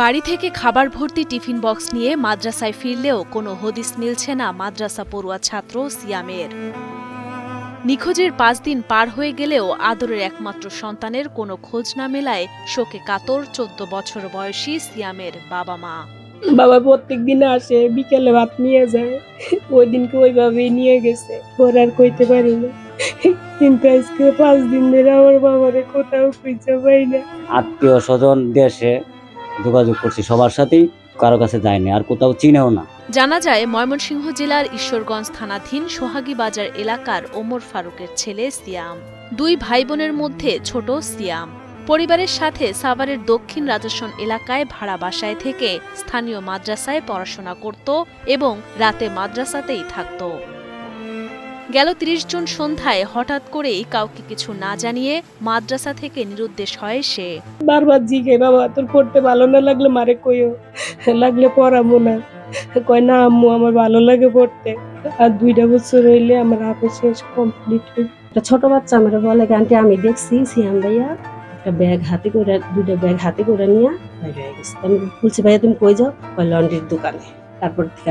বাড়ি থেকে খাবার ভর্তি টিফিন বক্স নিয়ে মাদ্রাসায় ফিরলেও কোনো হদিস মিলছে না মাদ্রাসা পড়ুয়া ছাত্র সিয়ামের। নিখোঁজের 5 দিন পার হয়ে গেলেও আদরের একমাত্র সন্তানের কোনো খোঁজ না মেলায় শোকে কাতর 14 বছর বয়সী সিয়ামের বাবা মা। বাবা প্রত্যেক দিন আসে, বিকেলে ভাত নিয়ে যায়, ওই দিনকে ওইভাবেই নিয়ে গেছে, ওর আর কইতে পারি না। কিন্তু আজকে 5 দিন ধরে আমার বাবারে কোথাও খুঁজে পাই না। আত্মীয় স্বজন দেশে যোগাযোগ করছি, সবার সাথেই কারো কাছে যায়নি, আর কোথাও চিনেও না। জানা যায় ময়মনসিংহ জেলার ঈশ্বরগঞ্জ থানাধীন সোহাগী বাজার এলাকার ওমর ফারুকের ছেলে সিয়াম। 2 ভাই বোনের মধ্যে ছোট সিয়াম পরিবারের সাথে সাভারের দক্ষিণ রাজাসন এলাকায় ভাড়া বাসায় থেকে স্থানীয় মাদ্রাসায় পড়াশোনা করত এবং রাতে মাদ্রাসাতেই থাকত। গেল 30 জুন সন্ধ্যায় হঠাৎ করেই কাউকে কিছু না জানিয়ে মাদ্রাসা থেকে নিরুদ্দেশ হয় সে। বারবার জিজ্ঞে, বাবা তোর পড়তে ভালো না লাগলে মারে কইও, লাগলে পড়াবো না। কয় না আম্মু, আমার ভালো লাগে পড়তে। আর 2 বছর হইলে আমার হাফেজ শেষ কমপ্লিট হই। একটা ছোট বাচ্চা আমার বলে, আন্টি আমি দেখছি সিয়াম ভাইয়া একটা ব্যাগ হাতে করে 2টা ব্যাগ হাতে করে নিয়ে বাইরে হয়ে গেছে। আমি বলছি ভাইয়া তুমি কই যাও? কয় লন্ড্রির দোকানে। তারপর থেকে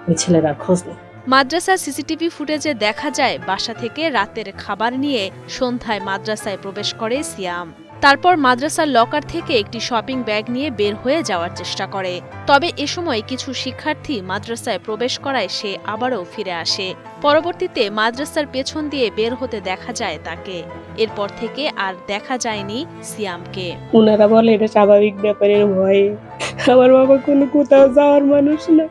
ওই ছেলেরা খোঁজ নেই। মাদ্রাসার সিসিটিভি ফুটেজে দেখা যায় বাসা থেকে রাতের খাবার নিয়ে সন্ধ্যায় মাদ্রাসায় প্রবেশ করে সিয়াম। তারপর মাদ্রাসার লকার থেকে একটি শপিং ব্যাগ নিয়ে বের হয়ে যাওয়ার চেষ্টা করে। তবে এ সময় কিছু শিক্ষার্থী মাদ্রাসায় প্রবেশ করায় সে আবারও ফিরে আসে। পরবর্তীতে মাদ্রাসার পেছন দিয়ে বের হতে দেখা যায় তাকে। এরপর থেকে আর দেখা যায়নি সিয়ামকে। ওনারা বলে এটা স্বাভাবিক ব্যাপারের ভয়ে। আমার বাবা কোনো কোথাও যাওয়ার মানুষ না।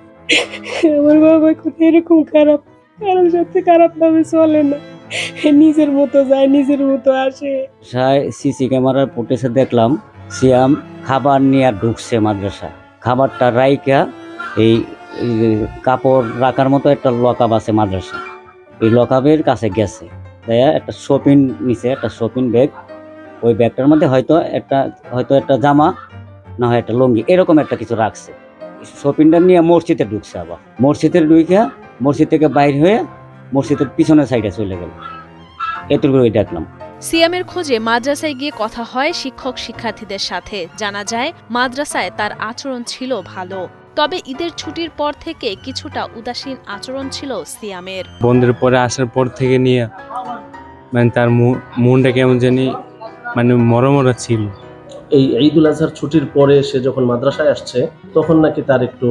আমার বাবা কোথাও এরকম খারাপ, কারোর সাথে খারাপ ভাবে চলে না, নিজের মতো যায়, নিজের মতো আসে। সিসি ক্যামেরার ফুটেজে দেখলাম সিয়াম খাবার নিয়ে ঢুকছে মাদ্রাসা। খাবারটা রাইকা এই কাপড় রাখার মতো একটা লকআপ আছে মাদ্রাসা, এই লকআপের কাছে গেছে, একটা শপিং নিচে, একটা শপিং ব্যাগ। ওই ব্যাগটার মধ্যে হয়তো একটা জামা না হয় একটা লুঙ্গি, এরকম একটা কিছু রাখছে। শপিংটা নিয়ে মসজিদে ঢুকছে, আবার মসজিদের ঢুকে মসজিদ থেকে বাইর হয়ে মসজিদের পিছনের সাইডে চলে গেল। এতটুকুই দেখলাম। সিয়ামের খোঁজে মাদ্রাসায় গিয়ে কথা হয় শিক্ষক শিক্ষার্থীদের সাথে। জানা যায় মাদ্রাসায় তার আচরণ ছিল ভালো, তবে ঈদের ছুটির পর থেকে কিছুটা উদাসীন আচরণ ছিল সিয়ামের। বন্ধের পরে আসার পর থেকে নিয়ে তার মনটা কেমন জানি মরমরা ছিল। এই ঈদুল আজহার ছুটির পরে সে যখন মাদ্রাসায় আসছে তখন নাকি তার একটু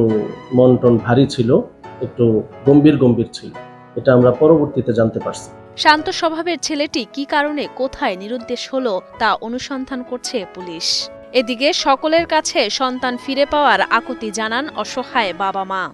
মন টন ভারী ছিল, একটু গম্ভীর ছিল। এটা আমরা পরবর্তীতে জানতে পারছি। শান্ত স্বভাবের ছেলেটি কি কারণে কোথায় নিরুদ্দেশ হলো তা অনুসন্ধান করছে পুলিশ। এদিকে সকলের কাছে সন্তান ফিরে পাওয়ার আকুতি জানান অসহায় বাবা মা।